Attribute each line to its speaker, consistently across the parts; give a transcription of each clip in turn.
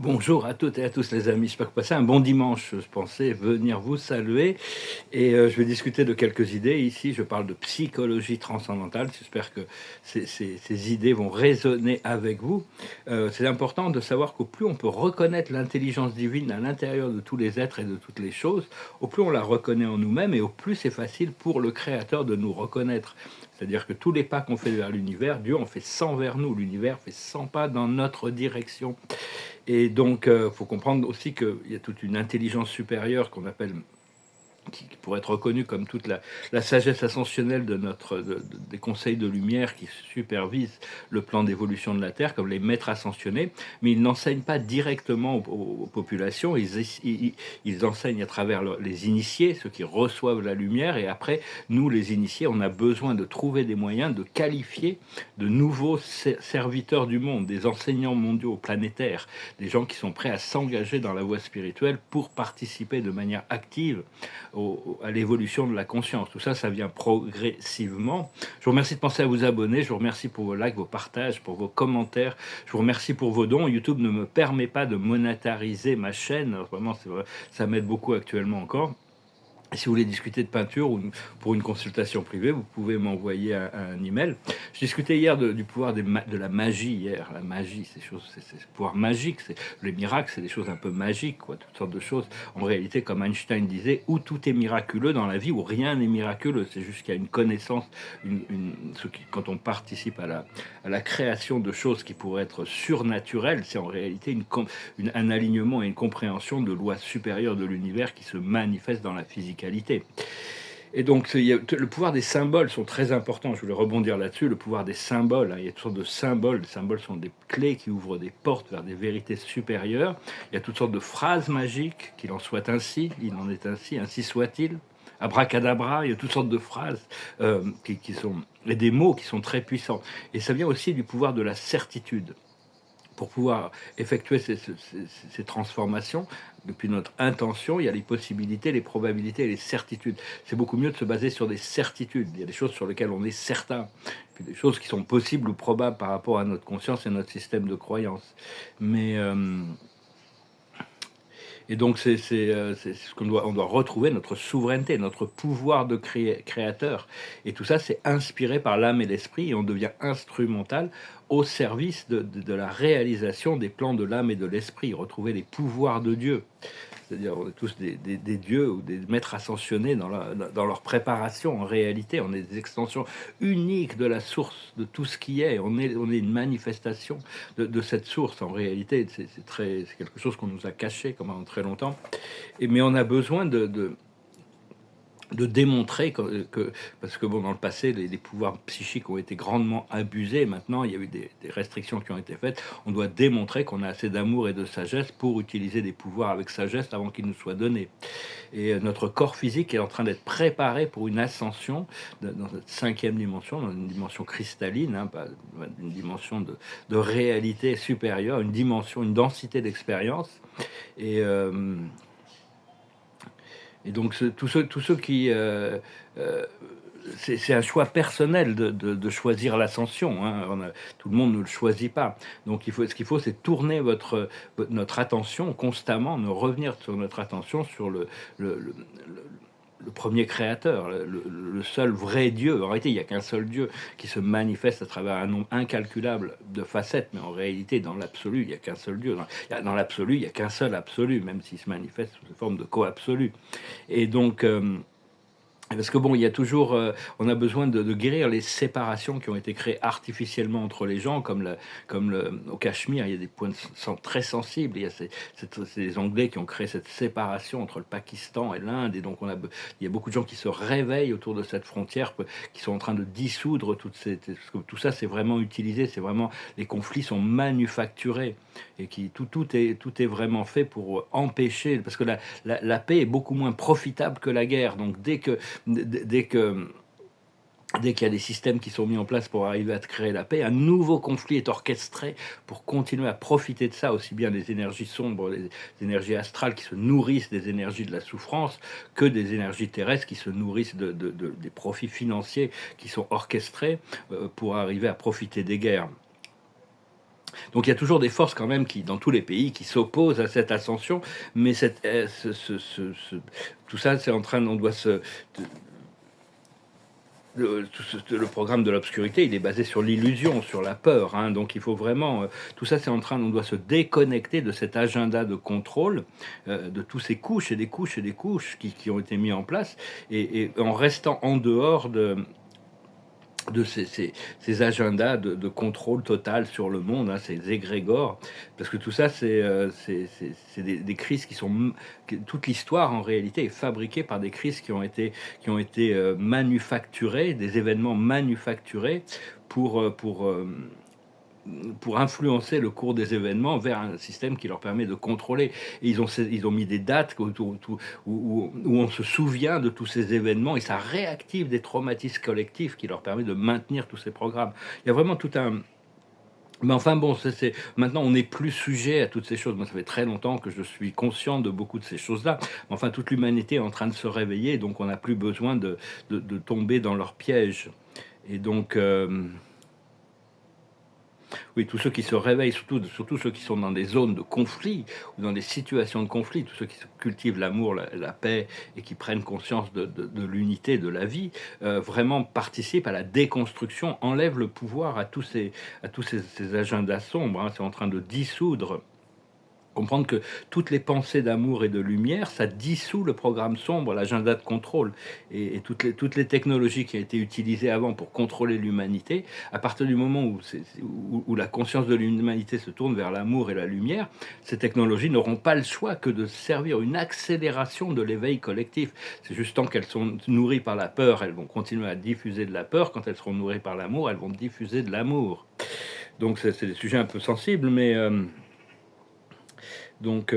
Speaker 1: Bonjour à toutes et à tous les amis, j'espère que vous passez un bon dimanche. Je pensais venir vous saluer et je vais discuter de quelques idées. Ici, je parle de psychologie transcendantale. J'espère que ces idées vont résonner avec vous. C'est important de savoir qu'au plus on peut reconnaître l'intelligence divine à l'intérieur de tous les êtres et de toutes les choses, au plus on la reconnaît en nous-mêmes et au plus c'est facile pour le Créateur de nous reconnaître. C'est-à-dire que tous les pas qu'on fait vers l'univers, Dieu en fait 100 vers nous. L'univers fait 100 pas dans notre direction. Et donc, il faut comprendre aussi qu'il y a toute une intelligence supérieure qu'on appelle, qui pourrait être reconnue comme toute la sagesse ascensionnelle des conseils de lumière qui supervisent le plan d'évolution de la Terre, comme les maîtres ascensionnés, mais ils n'enseignent pas directement aux populations, ils enseignent à travers les initiés, ceux qui reçoivent la lumière, et après, nous les initiés, on a besoin de trouver des moyens de qualifier de nouveaux serviteurs du monde, des enseignants mondiaux, planétaires, des gens qui sont prêts à s'engager dans la voie spirituelle pour participer de manière active à l'évolution de la conscience. Tout ça, ça vient progressivement. Je vous remercie de penser à vous abonner. Je vous remercie pour vos likes, vos partages, pour vos commentaires. Je vous remercie pour vos dons. YouTube ne me permet pas de monétariser ma chaîne. Vraiment, ça m'aide beaucoup actuellement encore. Et si vous voulez discuter de peinture ou pour une consultation privée, vous pouvez m'envoyer un email. Je discutais hier du pouvoir de la magie hier. La magie, c'est le pouvoir magique. Les miracles, c'est des choses un peu magiques, quoi, toutes sortes de choses. En réalité, comme Einstein disait, où tout est miraculeux dans la vie, où rien n'est miraculeux. C'est juste qu'il y a une connaissance, quand on participe à la création de choses qui pourraient être surnaturelles, c'est en réalité un alignement et une compréhension de lois supérieures de l'univers qui se manifestent dans la physicalité. Et donc, le pouvoir des symboles sont très importants. Je voulais rebondir là-dessus. Le pouvoir des symboles, il y a toutes sortes de symboles. Les symboles sont des clés qui ouvrent des portes vers des vérités supérieures. Il y a toutes sortes de phrases magiques. Qu'il en soit ainsi, il en est ainsi soit-il. Abracadabra, il y a toutes sortes de phrases et des mots qui sont très puissants. Et ça vient aussi du pouvoir de la certitude. Pour pouvoir effectuer ces transformations, depuis notre intention, il y a les possibilités, les probabilités et les certitudes. C'est beaucoup mieux de se baser sur des certitudes. Il y a des choses sur lesquelles on est certain, puis des choses qui sont possibles ou probables par rapport à notre conscience et notre système de croyance. Et donc, c'est ce on doit retrouver, notre souveraineté, notre pouvoir de créateur. Et tout ça, c'est inspiré par l'âme et l'esprit, et on devient instrumental au service de la réalisation des plans de l'âme et de l'esprit, retrouver les pouvoirs de Dieu. C'est-à-dire, on est tous des dieux ou des maîtres ascensionnés dans leur préparation. En réalité, on est des extensions uniques de la source de tout ce qui est. On est une manifestation de cette source. En réalité, c'est quelque chose qu'on nous a caché pendant très longtemps. Mais on a besoin de démontrer parce que bon, dans le passé, les pouvoirs psychiques ont été grandement abusés. Maintenant, il y a eu des restrictions qui ont été faites. On doit démontrer qu'on a assez d'amour et de sagesse pour utiliser des pouvoirs avec sagesse avant qu'ils nous soient donnés. Et notre corps physique est en train d'être préparé pour une ascension dans cette cinquième dimension, dans une dimension cristalline, pas une dimension de réalité supérieure, une dimension, une densité d'expérience. Et donc, tous ceux qui... c'est un choix personnel de choisir l'ascension. Tout le monde ne le choisit pas. Donc, ce qu'il faut, c'est tourner notre attention constamment, de revenir sur notre attention sur le premier créateur, le seul vrai Dieu. En réalité, il n'y a qu'un seul Dieu qui se manifeste à travers un nombre incalculable de facettes, mais en réalité, dans l'absolu, il n'y a qu'un seul Dieu. Dans l'absolu, il n'y a qu'un seul absolu, même s'il se manifeste sous forme de co-absolu. Et donc... parce que bon, il y a toujours, on a besoin de guérir les séparations qui ont été créées artificiellement entre les gens, au Cachemire, il y a des points très sensibles. Il y a c'est les Anglais qui ont créé cette séparation entre le Pakistan et l'Inde, et donc il y a beaucoup de gens qui se réveillent autour de cette frontière, qui sont en train de dissoudre tout ça, c'est vraiment utilisé, c'est vraiment, les conflits sont manufacturés, et tout est vraiment fait pour empêcher, parce que la paix est beaucoup moins profitable que la guerre. Donc dès qu'il y a des systèmes qui sont mis en place pour arriver à créer la paix, un nouveau conflit est orchestré pour continuer à profiter de ça, aussi bien des énergies sombres, les énergies astrales qui se nourrissent des énergies de la souffrance, que des énergies terrestres qui se nourrissent des profits financiers qui sont orchestrés pour arriver à profiter des guerres. Donc il y a toujours des forces quand même dans tous les pays qui s'opposent à cette ascension, mais tout ça, c'est en train, on doit le programme de l'obscurité, il est basé sur l'illusion, sur la peur. Hein. Donc il faut vraiment, tout ça, c'est en train, on doit se déconnecter de cet agenda de contrôle, de tous ces couches et des couches et des couches qui ont été mis en place, et en restant en dehors de ces agendas de contrôle total sur le monde, hein, ces égrégores, parce que tout ça, c'est des crises toute l'histoire en réalité est fabriquée par des crises qui ont été manufacturées, des événements manufacturés pour influencer le cours des événements vers un système qui leur permet de contrôler. Et ils ont mis des dates où on se souvient de tous ces événements, et ça réactive des traumatismes collectifs qui leur permet de maintenir tous ces programmes. Il y a vraiment tout un... Mais enfin bon, maintenant on n'est plus sujet à toutes ces choses. Moi, ça fait très longtemps que je suis conscient de beaucoup de ces choses-là. Mais enfin, toute l'humanité est en train de se réveiller, donc on n'a plus besoin de tomber dans leur piège. Et donc... oui, tous ceux qui se réveillent, surtout ceux qui sont dans des zones de conflit ou dans des situations de conflit, tous ceux qui cultivent l'amour, la paix et qui prennent conscience de l'unité de la vie, vraiment participent à la déconstruction, enlèvent le pouvoir à tous ces agendas sombres. Hein. C'est en train de dissoudre. Comprendre que toutes les pensées d'amour et de lumière, ça dissout le programme sombre, l'agenda de contrôle, et toutes les technologies qui ont été utilisées avant pour contrôler l'humanité, à partir du moment où la conscience de l'humanité se tourne vers l'amour et la lumière, ces technologies n'auront pas le choix que de servir une accélération de l'éveil collectif. C'est juste tant qu'elles sont nourries par la peur, elles vont continuer à diffuser de la peur. Quand elles seront nourries par l'amour, elles vont diffuser de l'amour. Donc c'est des sujets un peu sensibles, mais... Donc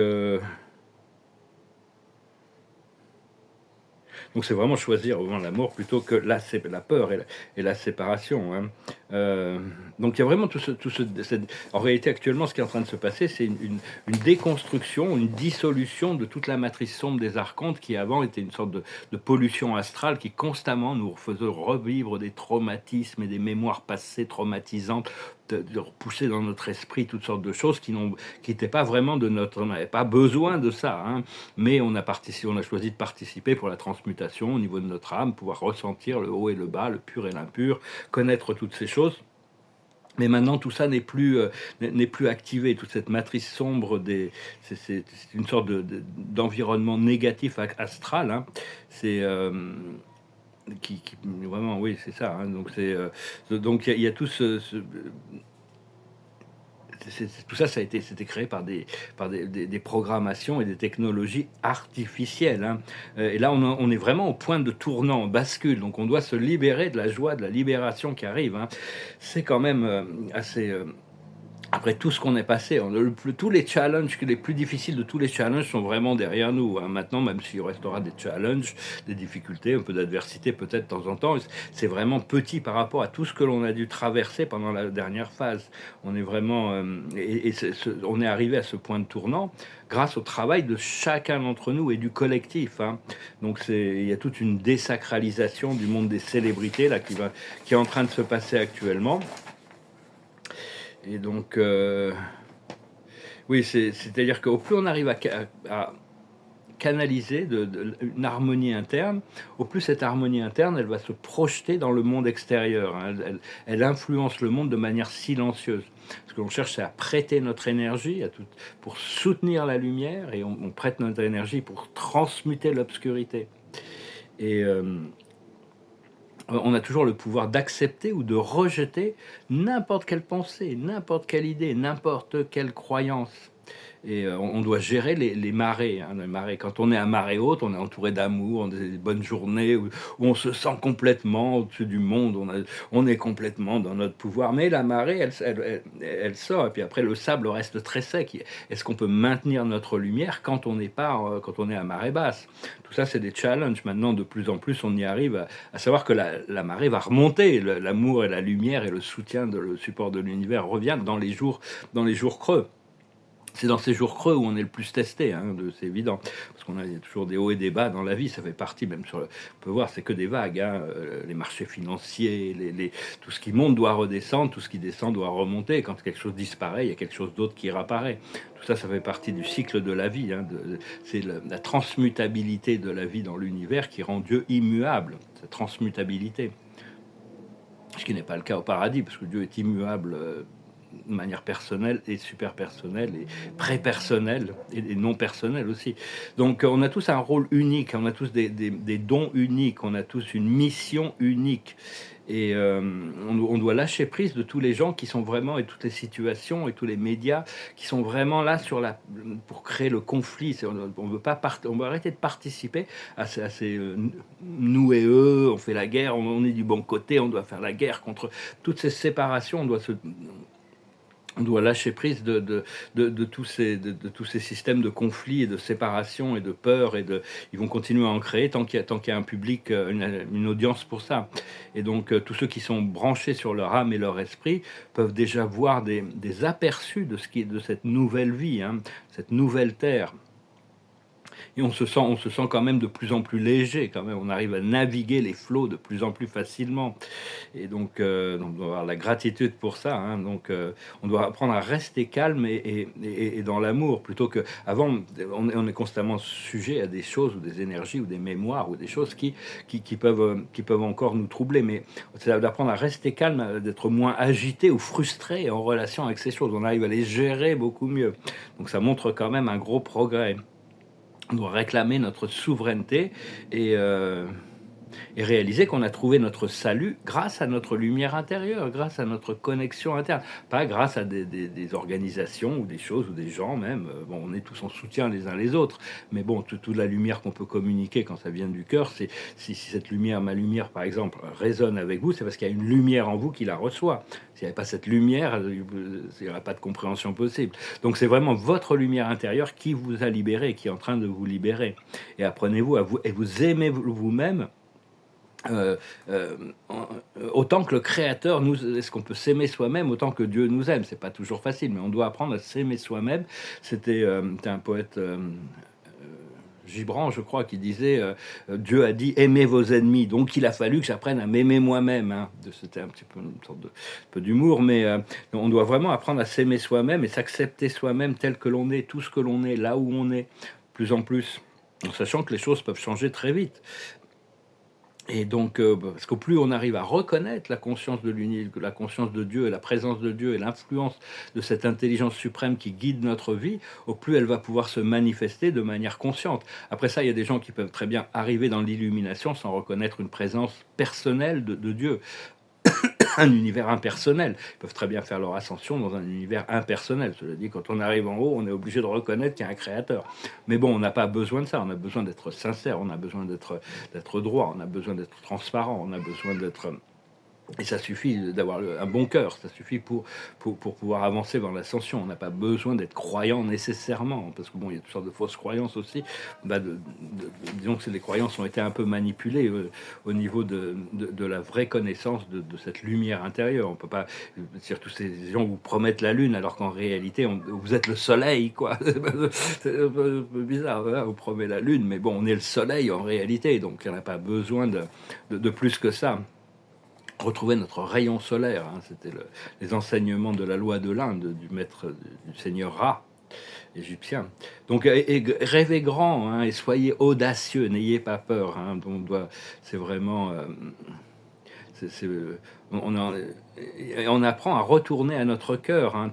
Speaker 1: c'est vraiment choisir vraiment l'amour plutôt que la peur et la séparation. Hein. Donc il y a vraiment en réalité, actuellement, ce qui est en train de se passer, c'est une déconstruction, une dissolution de toute la matrice sombre des archontes qui avant était une sorte de pollution astrale qui constamment nous faisait revivre des traumatismes et des mémoires passées traumatisantes, de repousser dans notre esprit toutes sortes de choses qui n'étaient pas vraiment de notre... On n'avait pas besoin de ça, hein, mais on a choisi de participer pour la transmutation au niveau de notre âme, pouvoir ressentir le haut et le bas, le pur et l'impur, connaître toutes ces choses. Mais maintenant, tout ça n'est plus activé. Toute cette matrice sombre, c'est une sorte d'environnement négatif astral. Hein. C'est... vraiment, oui, c'est ça. Hein. Donc il y a tout tout ça, c'était créé par des programmations et des technologies artificielles. Hein. Et là, on est vraiment au point de tournant, on bascule. Donc, on doit se libérer de la joie, de la libération qui arrive. Hein. C'est quand même assez... après tout ce qu'on est passé, tous les challenges, les plus difficiles de tous les challenges sont vraiment derrière nous. Hein. Maintenant, même s'il restera des challenges, des difficultés, un peu d'adversité peut-être de temps en temps, c'est vraiment petit par rapport à tout ce que l'on a dû traverser pendant la dernière phase. On est vraiment... on est arrivé à ce point de tournant grâce au travail de chacun d'entre nous et du collectif. Hein. Donc il y a toute une désacralisation du monde des célébrités là, qui est en train de se passer actuellement. Et donc, oui, c'est-à-dire qu'au plus on arrive à canaliser une harmonie interne, au plus cette harmonie interne, elle va se projeter dans le monde extérieur. Hein. Elle influence le monde de manière silencieuse. Ce que l'on cherche, c'est à prêter notre énergie pour soutenir la lumière, et on prête notre énergie pour transmuter l'obscurité. Et... on a toujours le pouvoir d'accepter ou de rejeter n'importe quelle pensée, n'importe quelle idée, n'importe quelle croyance. Et on doit gérer les marées. Hein, les marées. Quand on est à marée haute, on est entouré d'amour, on a des bonnes journées où on se sent complètement au-dessus du monde, on est complètement dans notre pouvoir. Mais la marée, elle sort, et puis après, le sable reste très sec. Est-ce qu'on peut maintenir notre lumière quand on est à marée basse? Tout ça, c'est des challenges. Maintenant, de plus en plus, on y arrive à savoir que la marée va remonter. L'amour et la lumière et le soutien, le support de l'univers reviennent dans les jours creux. C'est dans ces jours creux où on est le plus testé, hein, c'est évident. Parce qu'on a toujours des hauts et des bas dans la vie, ça fait partie, même sur le, on peut voir, c'est que des vagues, hein, les marchés financiers, tout ce qui monte doit redescendre, tout ce qui descend doit remonter. Quand quelque chose disparaît, il y a quelque chose d'autre qui réapparaît. Tout ça, ça fait partie du cycle de la vie. Hein, c'est la transmutabilité de la vie dans l'univers qui rend Dieu immuable, cette transmutabilité. Ce qui n'est pas le cas au paradis, parce que Dieu est immuable de manière personnelle et super personnelle et pré-personnelle et non personnelle aussi. Donc on a tous un rôle unique, on a tous des dons uniques, on a tous une mission unique. Et on doit lâcher prise de tous les gens qui sont vraiment, et toutes les situations et tous les médias qui sont vraiment là pour créer le conflit. On veut pas on veut arrêter de participer à ces nous et eux, on fait la guerre, on est du bon côté, on doit faire la guerre contre toutes ces séparations. On doit lâcher prise de tous ces systèmes de conflit et de séparation et de peur. Ils vont continuer à en créer tant qu'il y a un public, une audience pour ça. Et donc, tous ceux qui sont branchés sur leur âme et leur esprit peuvent déjà voir des aperçus de cette nouvelle vie, hein, cette nouvelle terre. Et on se sent quand même de plus en plus léger, quand même. On arrive à naviguer les flots de plus en plus facilement. Et donc, on doit avoir la gratitude pour ça. Hein. Donc, on doit apprendre à rester calme et dans l'amour, plutôt que avant, on est constamment sujet à des choses ou des énergies ou des mémoires ou des choses qui peuvent encore nous troubler. Mais c'est d'apprendre à rester calme, d'être moins agité ou frustré en relation avec ces choses. On arrive à les gérer beaucoup mieux. Donc, ça montre quand même un gros progrès. On doit réclamer notre souveraineté et réaliser qu'on a trouvé notre salut grâce à notre lumière intérieure, grâce à notre connexion interne, pas grâce à des organisations ou des choses ou des gens même. Bon, on est tous en soutien les uns les autres, mais bon, toute la lumière qu'on peut communiquer quand ça vient du cœur, c'est si cette lumière, ma lumière par exemple, résonne avec vous, c'est parce qu'il y a une lumière en vous qui la reçoit. S'il n'y avait pas cette lumière, il n'y aurait pas de compréhension possible. Donc c'est vraiment votre lumière intérieure qui vous a libéré, qui est en train de vous libérer. Et apprenez-vous à vous, et vous aimez vous-même autant que le Créateur nous. Est-ce qu'on peut s'aimer soi-même autant que Dieu nous aime? C'est pas toujours facile, mais on doit apprendre à s'aimer soi-même. C'était un poète Gibran, je crois, qui disait Dieu a dit aimez vos ennemis. Donc il a fallu que j'apprenne à m'aimer moi-même. Hein. C'était un petit peu une sorte de peu d'humour, mais on doit vraiment apprendre à s'aimer soi-même et s'accepter soi-même tel que l'on est, tout ce que l'on est, là où on est, plus en plus, en sachant que les choses peuvent changer très vite. Et donc, parce qu'au plus on arrive à reconnaître la conscience de la conscience de Dieu et la présence de Dieu et l'influence de cette intelligence suprême qui guide notre vie, au plus elle va pouvoir se manifester de manière consciente. Après ça, il y a des gens qui peuvent très bien arriver dans l'illumination sans reconnaître une présence personnelle de Dieu. Un univers impersonnel. Ils peuvent très bien faire leur ascension dans un univers impersonnel. Cela dit, quand on arrive en haut, on est obligé de reconnaître qu'il y a un créateur. Mais bon, on n'a pas besoin de ça. On a besoin d'être sincère, on a besoin d'être droit, on a besoin d'être transparent, on a besoin d'être... Et ça suffit d'avoir un bon cœur, ça suffit pour pouvoir avancer dans l'ascension. On n'a pas besoin d'être croyant nécessairement, parce que bon, il y a toutes sortes de fausses croyances aussi. Disons que les croyances ont été un peu manipulées au niveau de la vraie connaissance de cette lumière intérieure. On peut pas dire tous ces gens vous promettent la lune, alors qu'en réalité, vous êtes le soleil, quoi. C'est un peu bizarre, hein, vous promet la lune, mais bon, on est le soleil en réalité, donc il n'y en a pas besoin de plus que ça. Retrouver notre rayon solaire, hein, c'était les enseignements de la loi de l'Inde, du maître, du seigneur Ra, égyptien. Donc rêvez grand, hein, et soyez audacieux, n'ayez pas peur. Hein, c'est vraiment... on apprend à retourner à notre cœur, hein,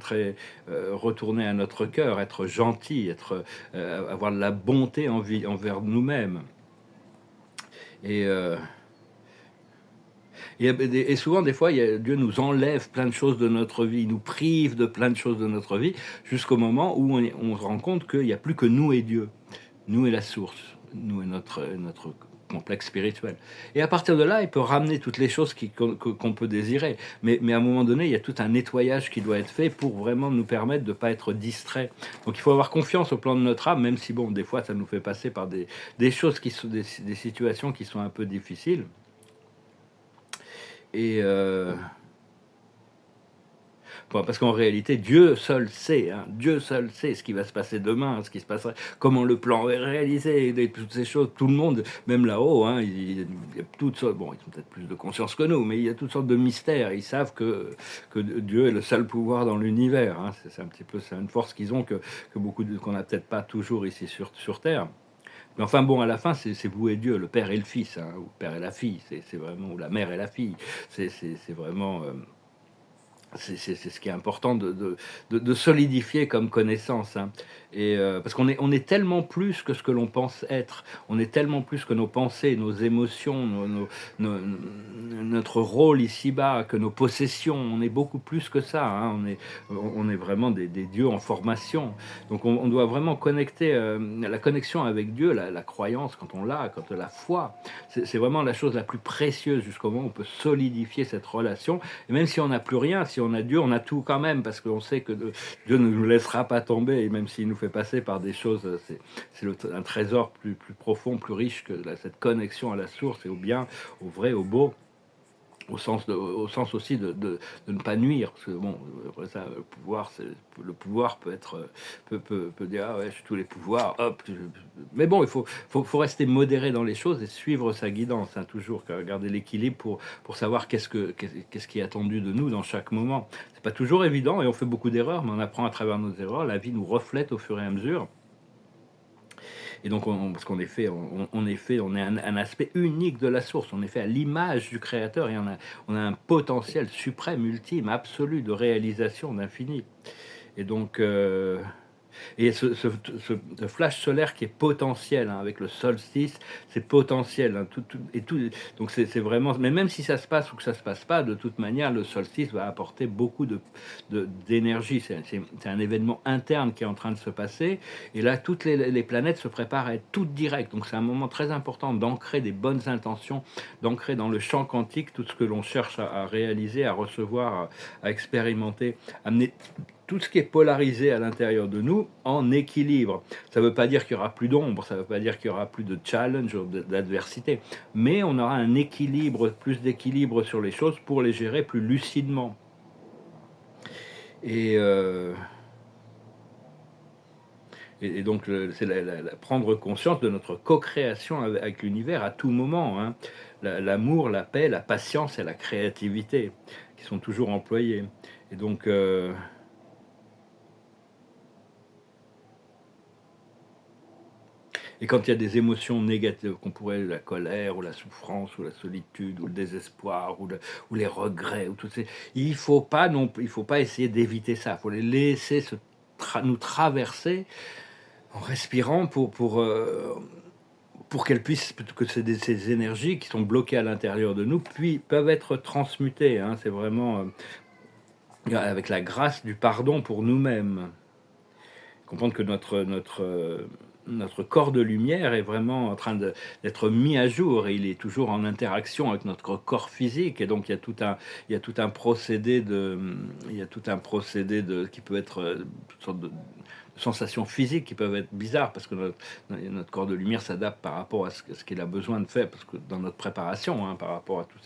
Speaker 1: retourner à notre cœur, être gentil, avoir de la bonté envers nous-mêmes. Et souvent, des fois, Dieu nous enlève plein de choses de notre vie, il nous prive de plein de choses de notre vie, jusqu'au moment où on se rend compte qu'il n'y a plus que nous et Dieu. Nous et la source, nous et notre complexe spirituel. Et à partir de là, il peut ramener toutes les choses qu'on peut désirer. Mais à un moment donné, il y a tout un nettoyage qui doit être fait pour vraiment nous permettre de ne pas être distrait. Donc il faut avoir confiance au plan de notre âme, même si, bon, des fois, ça nous fait passer par des choses qui sont des situations qui sont un peu difficiles. Et Parce qu'en réalité, Dieu seul sait, hein, Dieu seul sait ce qui va se passer demain, ce qui se passerait, comment le plan est réalisé, toutes ces choses. Tout le monde, même là-haut, hein, il y a toutes sortes. Bon, ils ont peut-être plus de conscience que nous, mais il y a toutes sortes de mystères. Ils savent que Dieu est le seul pouvoir dans l'univers. Hein. C'est un petit peu, c'est une force qu'ils ont que qu'on n'a peut-être pas toujours ici sur Terre. Mais enfin bon, à la fin, c'est vous et Dieu, le Père et le Fils, hein, ou le Père et la fille, c'est vraiment, ou la mère et la fille. C'est vraiment, c'est ce qui est important de solidifier comme connaissance. Hein. Et parce on est tellement plus que ce que l'on pense être. On est tellement plus que nos pensées, nos émotions, notre rôle ici-bas, que nos possessions. On est beaucoup plus que ça. Hein. On est vraiment des dieux en formation. Donc on doit vraiment connecter la connexion avec Dieu, la croyance quand on l'a, quand la foi. C'est vraiment la chose la plus précieuse jusqu'au moment où on peut solidifier cette relation. Et même si on n'a plus rien, si on a Dieu, on a tout quand même, parce qu'on sait que Dieu ne nous laissera pas tomber, et même s'il nous fait passer par des choses, c'est un trésor plus profond, plus riche que cette connexion à la source et au bien, au vrai, au beau. Au sens aussi de ne pas nuire, parce que bon, après ça, le pouvoir peut être, peut dire ah ouais, j'ai tous les pouvoirs, hop. Mais bon, il faut rester modéré dans les choses et suivre sa guidance, hein, toujours garder l'équilibre pour savoir qu'est-ce qui est attendu de nous dans chaque moment. C'est pas toujours évident et on fait beaucoup d'erreurs, mais on apprend à travers nos erreurs. La vie nous reflète au fur et à mesure. Et donc, parce qu'en effet, on est un aspect unique de la source. On est fait à l'image du Créateur et on a un potentiel suprême, ultime, absolu de réalisation d'infini. Et donc, et ce flash solaire qui est potentiel, hein, avec le solstice, c'est potentiel. Hein, donc c'est vraiment. Mais même si ça se passe ou que ça se passe pas, de toute manière, le solstice va apporter beaucoup d'énergie. C'est un événement interne qui est en train de se passer. Et là, toutes les planètes se préparent à être toutes directes. Donc c'est un moment très important d'ancrer des bonnes intentions, d'ancrer dans le champ quantique tout ce que l'on cherche à réaliser, à recevoir, à expérimenter, amener tout ce qui est polarisé à l'intérieur de nous en équilibre. Ça ne veut pas dire qu'il n'y aura plus d'ombre, ça ne veut pas dire qu'il n'y aura plus de challenge ou d'adversité, mais on aura un équilibre, plus d'équilibre sur les choses pour les gérer plus lucidement. Et donc, c'est prendre conscience de notre co-création avec l'univers à tout moment. Hein. L'amour, la paix, la patience et la créativité qui sont toujours employés. Et donc, et quand il y a des émotions négatives, qu'on pourrait la colère, ou la souffrance, ou la solitude, ou le désespoir, ou les regrets, ou il faut pas essayer d'éviter ça. Il faut les laisser nous traverser en respirant pour qu'elles puissent, que ces énergies qui sont bloquées à l'intérieur de nous, puis peuvent être transmutées. Hein. C'est vraiment avec la grâce du pardon pour nous-mêmes. Comprendre que notre corps de lumière est vraiment en train d'être mis à jour et il est toujours en interaction avec notre corps physique, et donc il y a tout un procédé qui peut être toutes sortes de sensations physiques qui peuvent être bizarres parce que notre corps de lumière s'adapte par rapport à ce qu'il a besoin de faire, parce que dans notre préparation, hein, par rapport à toute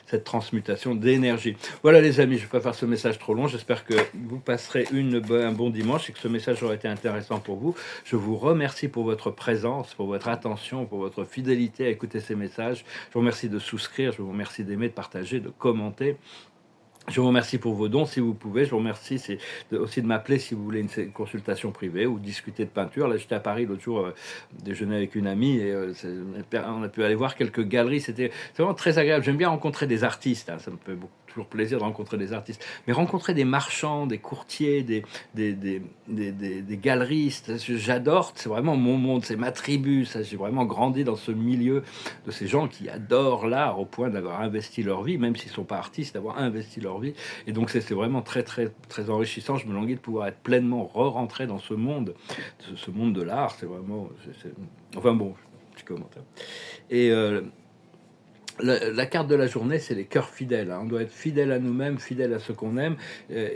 Speaker 1: cette transmutation d'énergie. Voilà les amis, je ne vais pas faire ce message trop long, j'espère que vous passerez un bon dimanche et que ce message aura été intéressant pour vous. Je vous remercie pour votre présence, pour votre attention, pour votre fidélité à écouter ces messages. Je vous remercie de souscrire, je vous remercie d'aimer, de partager, de commenter. Je vous remercie pour vos dons, si vous pouvez. Je vous remercie aussi de m'appeler si vous voulez une consultation privée ou discuter de peinture. Là, j'étais à Paris l'autre jour, déjeuner avec une amie, et on a pu aller voir quelques galeries. C'est vraiment très agréable. J'aime bien rencontrer des artistes. Hein. Ça me fait toujours plaisir de rencontrer des artistes. Mais rencontrer des marchands, des courtiers, des galeristes, j'adore. C'est vraiment mon monde, c'est ma tribu. J'ai vraiment grandi dans ce milieu de ces gens qui adorent l'art au point d'avoir investi leur vie, même s'ils ne sont pas artistes, d'avoir investi leur vie. Et donc c'est vraiment très très très enrichissant. Je me languis de pouvoir être pleinement re-rentré dans ce monde de l'art. C'est vraiment enfin bon, petit commentaire. Et la carte de la journée, c'est les cœurs fidèles. Hein. On doit être fidèle à nous-mêmes, fidèle à ce qu'on aime,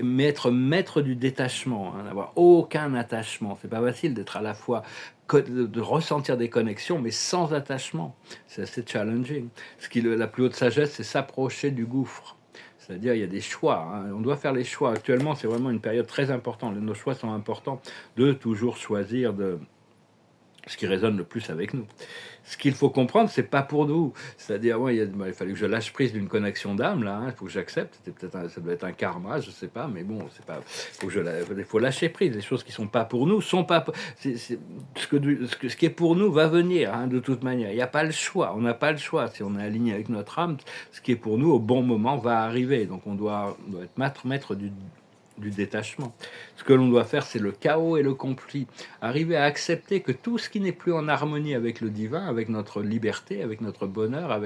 Speaker 1: mais être maître du détachement, hein, n'avoir aucun attachement. C'est pas facile d'être à la fois de ressentir des connexions, mais sans attachement. C'est assez challenging. La plus haute sagesse, c'est s'approcher du gouffre. C'est-à-dire, il y a des choix, hein. On doit faire les choix. Actuellement, c'est vraiment une période très importante. Nos choix sont importants de toujours choisir ce qui résonne le plus avec nous. Ce qu'il faut comprendre, c'est pas pour nous. C'est-à-dire, moi, il fallait que je lâche prise d'une connexion d'âme, là. Il faut que j'accepte. Ça doit être un karma, je sais pas, mais bon, c'est pas. Il faut lâcher prise. Les choses qui sont pas pour nous sont pas. Ce qui est pour nous va venir, hein, de toute manière. Il n'y a pas le choix. On n'a pas le choix. Si on est aligné avec notre âme, ce qui est pour nous au bon moment va arriver. Donc, on doit être maître du détachement. Ce que l'on doit faire, c'est le chaos et le conflit. Arriver à accepter que tout ce qui n'est plus en harmonie avec le divin, avec notre liberté, avec notre bonheur,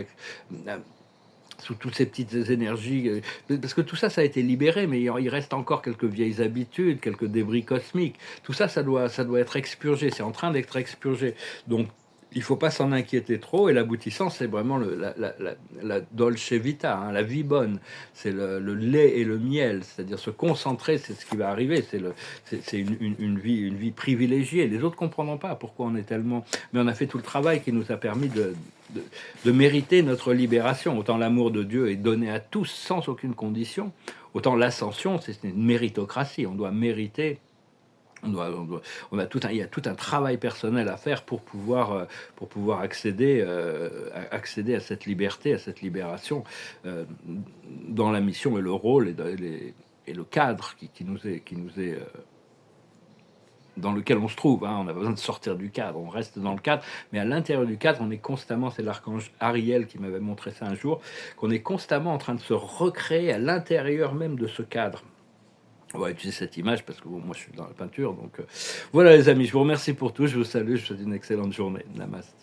Speaker 1: sous toutes ces petites énergies, parce que tout ça, ça a été libéré, mais il reste encore quelques vieilles habitudes, quelques débris cosmiques. Tout ça, ça doit être expurgé. C'est en train d'être expurgé. Donc, il faut pas s'en inquiéter trop, et l'aboutissant, c'est vraiment la dolce vita, hein, la vie bonne. C'est le lait et le miel, c'est-à-dire se concentrer, c'est ce qui va arriver. C'est une vie privilégiée. Les autres comprendront pas pourquoi on est tellement... Mais on a fait tout le travail qui nous a permis de mériter notre libération. Autant l'amour de Dieu est donné à tous sans aucune condition, autant l'ascension, c'est une méritocratie. On doit mériter. Il y a tout un travail personnel à faire pour pouvoir accéder à cette liberté, à cette libération, dans la mission et le rôle et le cadre qui nous est dans lequel on se trouve, hein. On a besoin de sortir du cadre, on reste dans le cadre, mais à l'intérieur du cadre, on est constamment, c'est l'archange Ariel qui m'avait montré ça un jour, qu'on est constamment en train de se recréer à l'intérieur même de ce cadre. On va utiliser cette image parce que bon, moi je suis dans la peinture. Donc voilà les amis, je vous remercie pour tout, je vous salue, je vous souhaite une excellente journée. Namaste.